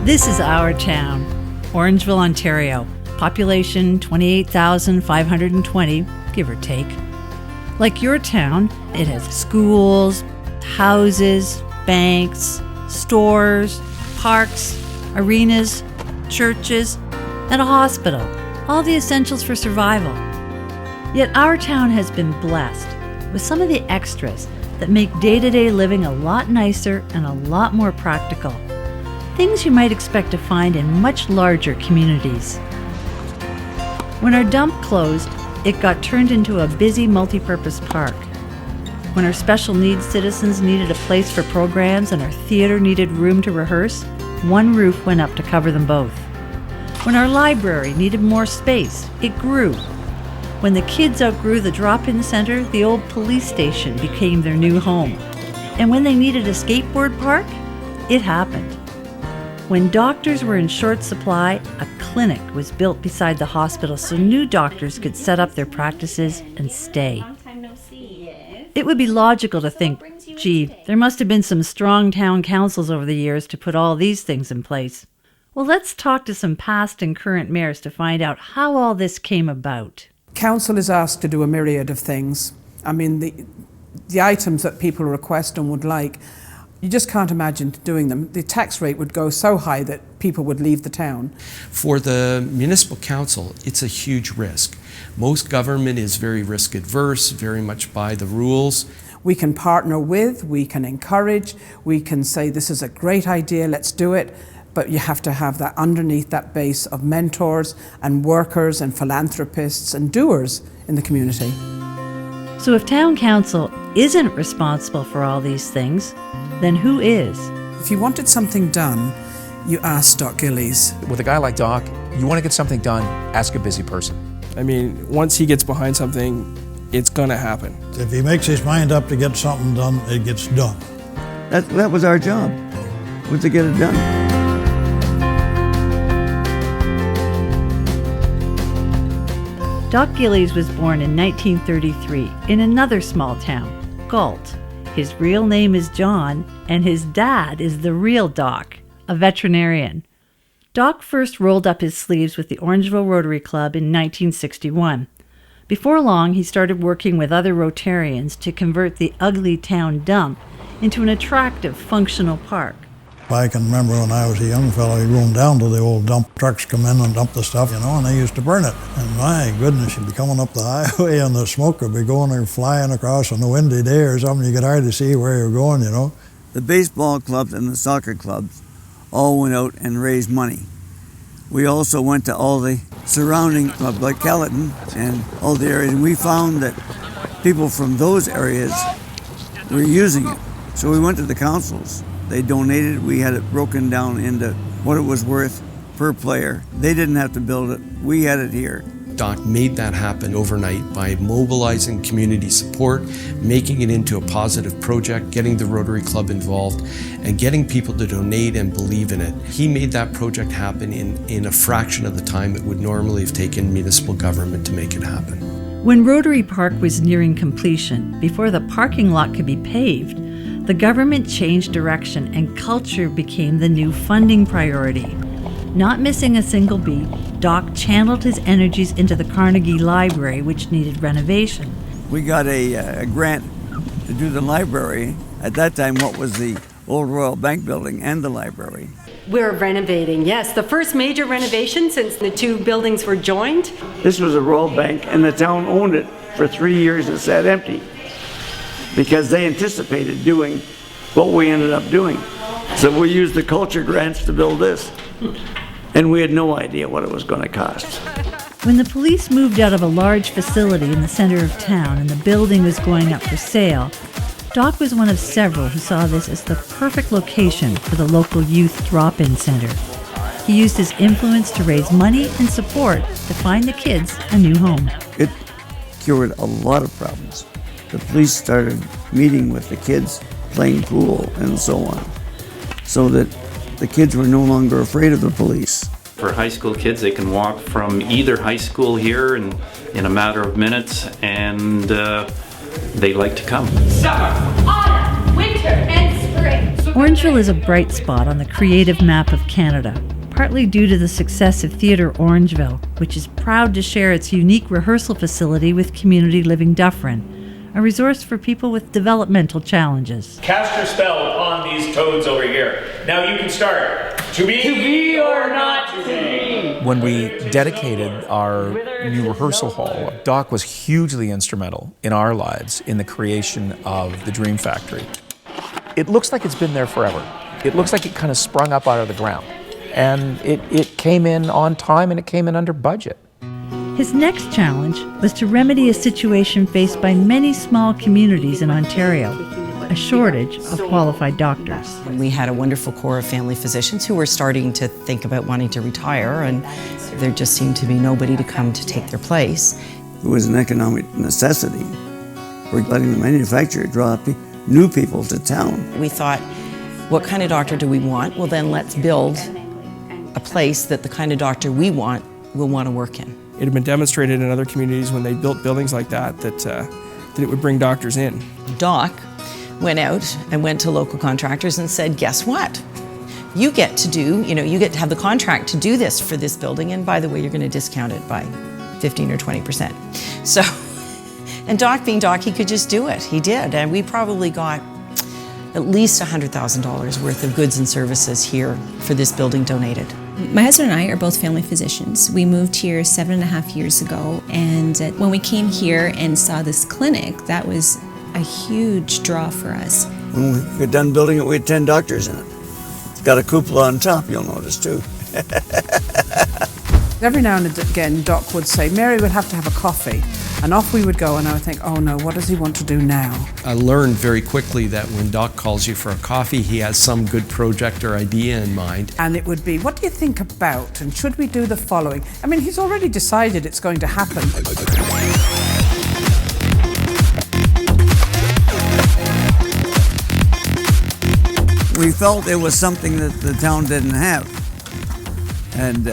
This is our town, Orangeville, Ontario. Population 28,520, give or take. Like your town, it has schools, houses, banks, stores, parks, arenas, churches, and a hospital. All the essentials for survival. Yet our town has been blessed with some of the extras that make day-to-day living a lot nicer and a lot more practical. Things you might expect to find in much larger communities. When our dump closed, it got turned into a busy multi-purpose park. When our special needs citizens needed a place for programs and our theater needed room to rehearse, one roof went up to cover them both. When our library needed more space, it grew. When the kids outgrew the drop-in center, the old police station became their new home. And when they needed a skateboard park, it happened. When doctors were in short supply, a clinic was built beside the hospital so new doctors could set up their practices and stay. It would be logical to think, gee, there must have been some strong town councils over the years to put all these things in place. Well, let's talk to some past and current mayors to find out how all this came about. Council is asked to do a myriad of things. I mean, the items that people request and would like, you just can't imagine doing them. The tax rate would go so high that people would leave the town. For the municipal council, it's a huge risk. Most government is very risk adverse, very much by the rules. We can partner with, we can encourage, we can say this is a great idea, let's do it. But you have to have that underneath that base of mentors and workers and philanthropists and doers in the community. So if town council isn't responsible for all these things, then who is? If you wanted something done, you ask Doc Gillies. With a guy like Doc, you want to get something done, ask a busy person. I mean, once he gets behind something, it's gonna happen. If he makes his mind up to get something done, it gets done. That was our job, was to get it done. Doc Gillies was born in 1933 in another small town, Galt. His real name is John, and his dad is the real Doc, a veterinarian. Doc first rolled up his sleeves with the Orangeville Rotary Club in 1961. Before long, he started working with other Rotarians to convert the ugly town dump into an attractive, functional park. I can remember when I was a young fellow, going down to the old dump, trucks come in and dump the stuff, and they used to burn it. And my goodness, you'd be coming up the highway and the smoke would be going or flying across on a windy day or something. You could hardly see where you're going, The baseball clubs and the soccer clubs all went out and raised money. We also went to all the surrounding clubs like Kellyton and all the areas, and we found that people from those areas were using it. So we went to the councils. They donated. We had it broken down into what it was worth per player. They didn't have to build it. We had it here. Doc made that happen overnight by mobilizing community support, making it into a positive project, getting the Rotary Club involved, and getting people to donate and believe in it. He made that project happen in a fraction of the time it would normally have taken municipal government to make it happen. When Rotary Park was nearing completion, before the parking lot could be paved, the government changed direction and culture became the new funding priority. Not missing a single beat, Doc channeled his energies into the Carnegie Library, which needed renovation. We got a grant to do the library. At that time, what was the old Royal Bank building and the library. We're renovating, yes. The first major renovation since the two buildings were joined. This was a Royal Bank, and the town owned it for 3 years and sat empty, because they anticipated doing what we ended up doing. So we used the culture grants to build this. And we had no idea what it was going to cost. When the police moved out of a large facility in the center of town and the building was going up for sale, Doc was one of several who saw this as the perfect location for the local youth drop-in center. He used his influence to raise money and support to find the kids a new home. It cured a lot of problems. The police started meeting with the kids, playing pool and so on, so that the kids were no longer afraid of the police. For high school kids, they can walk from either high school here in a matter of minutes, and they like to come. Summer, autumn, winter, and spring. Orangeville is a bright spot on the creative map of Canada, partly due to the success of Theatre Orangeville, which is proud to share its unique rehearsal facility with Community Living Dufferin, a resource for people with developmental challenges. Cast your spell upon these toads over here. Now you can start. To be or not to be. When we dedicated our new rehearsal hall, Doc was hugely instrumental in our lives in the creation of the Dream Factory. It looks like it's been there forever. It looks like it kind of sprung up out of the ground. And it came in on time and it came in under budget. His next challenge was to remedy a situation faced by many small communities in Ontario, a shortage of qualified doctors. We had a wonderful core of family physicians who were starting to think about wanting to retire, and there just seemed to be nobody to come to take their place. It was an economic necessity. We're letting the manufacturer draw new people to town. We thought, what kind of doctor do we want? Well, then let's build a place that the kind of doctor we want will want to work in. It had been demonstrated in other communities when they built buildings like that it would bring doctors in. Doc went out and went to local contractors and said, guess what? You get to have the contract to do this for this building, and by the way, you're going to discount it by 15 or 20%. So, and Doc being Doc, he could just do it. He did, and we probably got at least $100,000 worth of goods and services here for this building donated. My husband and I are both family physicians. We moved here 7.5 years ago, and when we came here and saw this clinic, that was a huge draw for us. When we got done building it, we had 10 doctors in it. It's got a cupola on top, you'll notice too. Every now and again, Doc would say, Mary, we'll have to have a coffee. And off we would go, and I would think, oh no, what does he want to do now? I learned very quickly that when Doc calls you for a coffee, he has some good project or idea in mind. And it would be, what do you think about? And should we do the following? I mean, he's already decided it's going to happen. We felt it was something that the town didn't have. And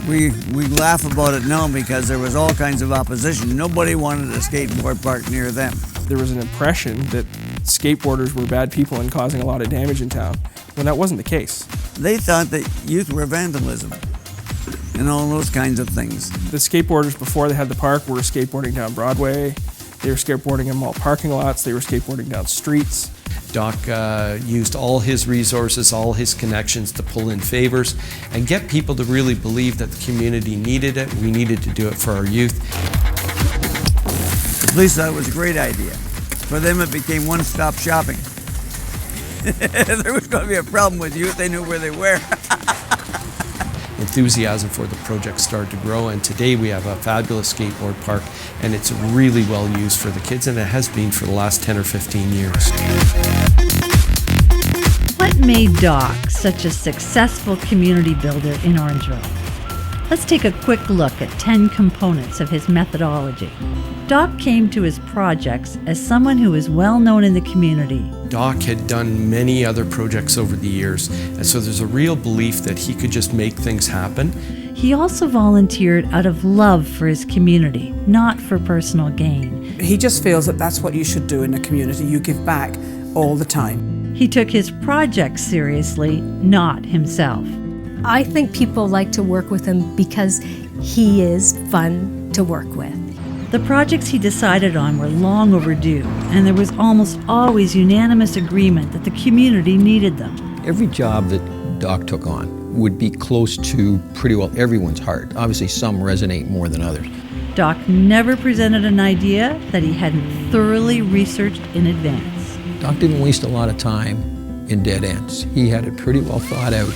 we laugh about it now because there was all kinds of opposition. Nobody wanted a skateboard park near them. There was an impression that skateboarders were bad people and causing a lot of damage in town, when that wasn't the case. They thought that youth were vandalism and all those kinds of things. The skateboarders before they had the park were skateboarding down Broadway, they were skateboarding in mall parking lots, they were skateboarding down streets. Doc used all his resources, all his connections to pull in favors and get people to really believe that the community needed it. We needed to do it for our youth. The police thought it was a great idea. For them, it became one-stop shopping. If there was going to be a problem with youth, they knew where they were. Enthusiasm for the project started to grow, and today we have a fabulous skateboard park, and it's really well used for the kids, and it has been for the last 10 or 15 years. What made Doc such a successful community builder in Orangeville? Let's take a quick look at 10 components of his methodology. Doc came to his projects as someone who is well known in the community. Doc had done many other projects over the years, and so there's a real belief that he could just make things happen. He also volunteered out of love for his community, not for personal gain. He just feels that that's what you should do in a community. You give back all the time. He took his projects seriously, not himself. I think people like to work with him because he is fun to work with. The projects he decided on were long overdue, and there was almost always unanimous agreement that the community needed them. Every job that Doc took on would be close to pretty well everyone's heart. Obviously, some resonate more than others. Doc never presented an idea that he hadn't thoroughly researched in advance. Doc didn't waste a lot of time in dead ends. He had it pretty well thought out.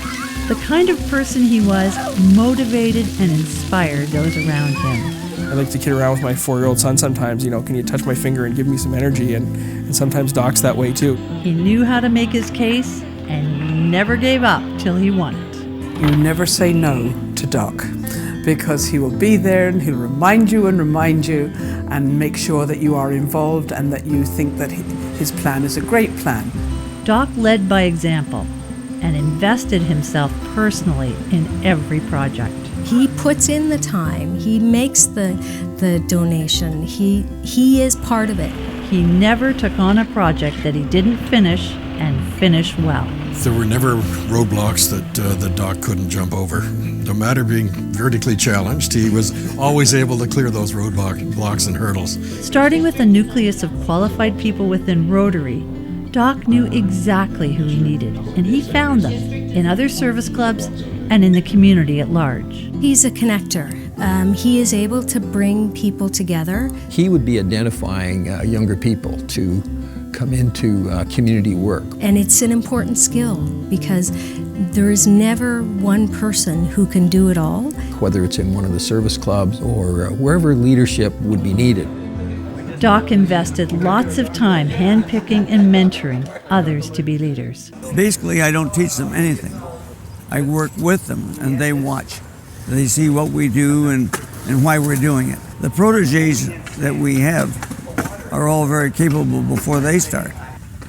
The kind of person he was motivated and inspired those around him. I like to kid around with my 4-year-old son sometimes, can you touch my finger and give me some energy? And sometimes Doc's that way too. He knew how to make his case and never gave up till he won it. You never say no to Doc, because he will be there and he'll remind you and make sure that you are involved and that you think that his plan is a great plan. Doc led by example and invested himself personally in every project. He puts in the time, he makes the donation, he is part of it. He never took on a project that he didn't finish and finish well. There were never roadblocks that Doc couldn't jump over. No matter being vertically challenged, he was always able to clear those roadblocks and hurdles. Starting with a nucleus of qualified people within Rotary, Doc knew exactly who he needed, and he found them in other service clubs and in the community at large. He's a connector. He is able to bring people together. He would be identifying younger people to come into community work. And it's an important skill because there is never one person who can do it all. Whether it's in one of the service clubs or wherever leadership would be needed. Doc invested lots of time handpicking and mentoring others to be leaders. Basically, I don't teach them anything. I work with them and they watch. They see what we do and why we're doing it. The protégés that we have are all very capable before they start.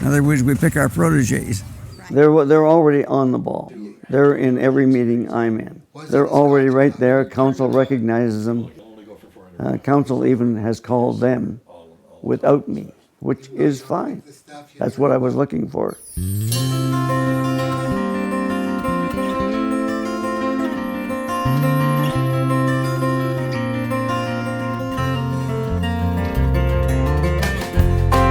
In other words, we pick our protégés. They're already on the ball. They're in every meeting I'm in. They're already right there. Council recognizes them. Council even has called them without me, which is fine. That's what I was looking for.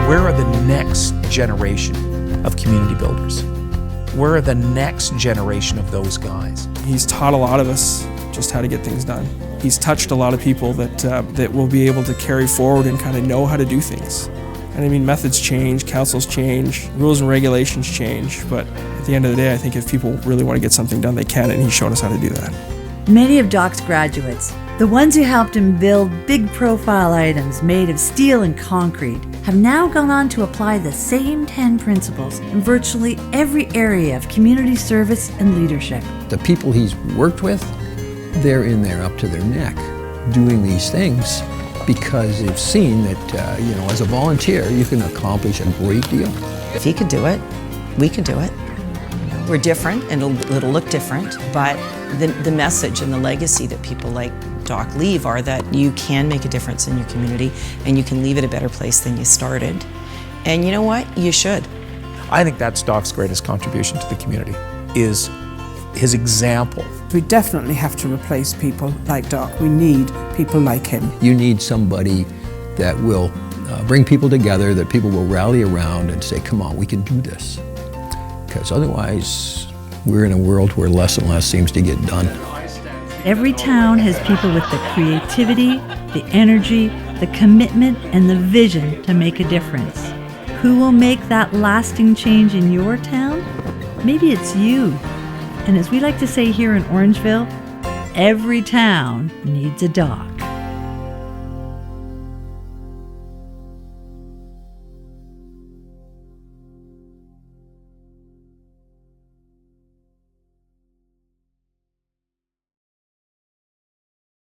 Where are the next generation of community builders? Where are the next generation of those guys? He's taught a lot of us just how to get things done. He's touched a lot of people that will be able to carry forward and kind of know how to do things. And I mean, methods change, councils change, rules and regulations change, but at the end of the day, I think if people really want to get something done, they can, and he's shown us how to do that. Many of Doc's graduates, the ones who helped him build big profile items made of steel and concrete, have now gone on to apply the same 10 principles in virtually every area of community service and leadership. The people he's worked with, they're in there up to their neck doing these things because they've seen that, as a volunteer, you can accomplish a great deal. If he could do it, we could do it. We're different and it'll look different, but the message and the legacy that people like Doc leave are that you can make a difference in your community and you can leave it a better place than you started. And you know what? You should. I think that's Doc's greatest contribution to the community, is his example. We definitely have to replace people like Doc. We need people like him. You need somebody that will bring people together, that people will rally around and say, come on, we can do this. Because otherwise, we're in a world where less and less seems to get done. Every town has people with the creativity, the energy, the commitment, and the vision to make a difference. Who will make that lasting change in your town? Maybe it's you. And as we like to say here in Orangeville, every town needs a Doc.